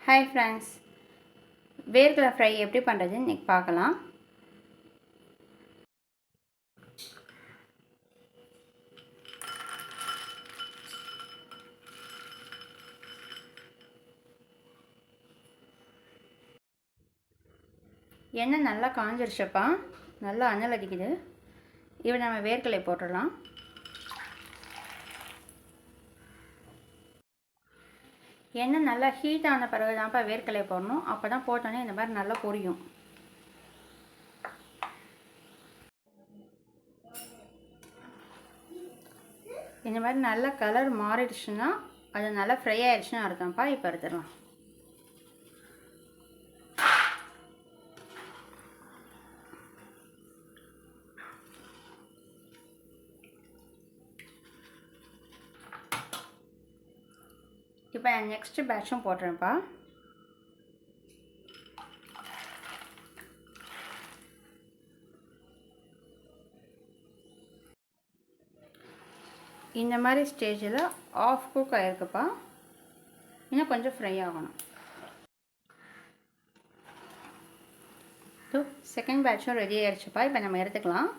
Hi friends, வேர்க்கடலை fry எப்படி பண்ணுறதுன்னு இன்றைக்கி பார்க்கலாம். எண்ணெய் நல்லா காஞ்சிருச்சப்பா, நல்லா அனல் அடிக்குது. இப்போ நம்ம வேர்க்கடலை போட்டுடலாம். எண்ணெய் நல்லா ஹீட் ஆன பிறகு தான்ப்பா வேர்க்கடலை போடணும். அப்போ தான் போட்டோன்னே இந்த மாதிரி நல்லா பொரியும். இந்த மாதிரி நல்லா கலர் மாறிடுச்சுன்னா அது நல்லா ஃப்ரை ஆகிடுச்சுன்னு அர்த்தம்ப்பா. இப்போ எடுத்துடலாம். இப்போ நான் நெக்ஸ்ட்டு பேட்சும் போடுறேன்ப்பா. இந்த மாதிரி ஸ்டேஜில் ஆஃப் குக் ஆகிருக்குப்பா, இன்னும் கொஞ்சம் ஃப்ரை ஆகணும். செகண்ட் பேட்சும் ரெடி ஆகிடுச்சுப்பா. இப்போ நம்ம எடுத்துக்கலாம்.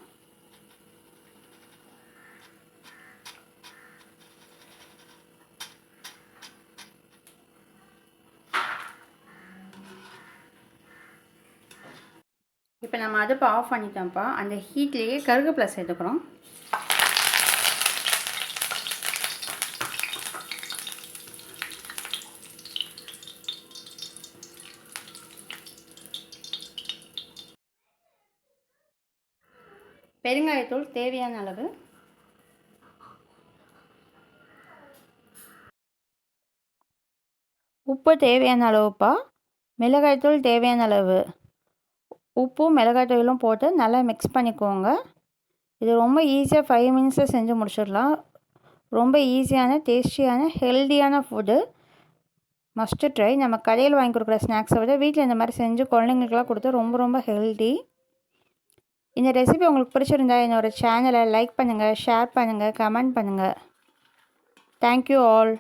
இப்போ நம்ம அடுப்பை ஆஃப் பண்ணிட்டோம்ப்பா. அந்த ஹீட்லேயே கருவேப்பிலை சேர்த்துக்கிறோம். பெருங்காயத்தூள் தேவையான அளவு, உப்பு தேவையான அளவுப்பா, மிளகாய்த்தூள் தேவையான அளவு. உப்பும் மிளகாய்த்தூளும் போட்டு நல்லா மிக்ஸ் பண்ணிக்கோங்க. இது ரொம்ப ஈஸியாக 5 மினிட்ஸில் செஞ்சு முடிச்சிடலாம். ரொம்ப ஈஸியான, டேஸ்டியான, ஹெல்த்தியான ஃபுட்டு. Must try. நம்ம கடையில் வாங்கி கொடுக்குற ஸ்நாக்ஸை விட வீட்டில் இந்த மாதிரி செஞ்சு குழந்தைங்களுக்குலாம் கொடுத்து ரொம்ப ரொம்ப ஹெல்த்தி. இந்த ரெசிபி உங்களுக்கு பிடிச்சிருந்தா என்னோடய சேனலை லைக் பண்ணுங்கள், ஷேர் பண்ணுங்கள், கமெண்ட் பண்ணுங்கள். Thank you all.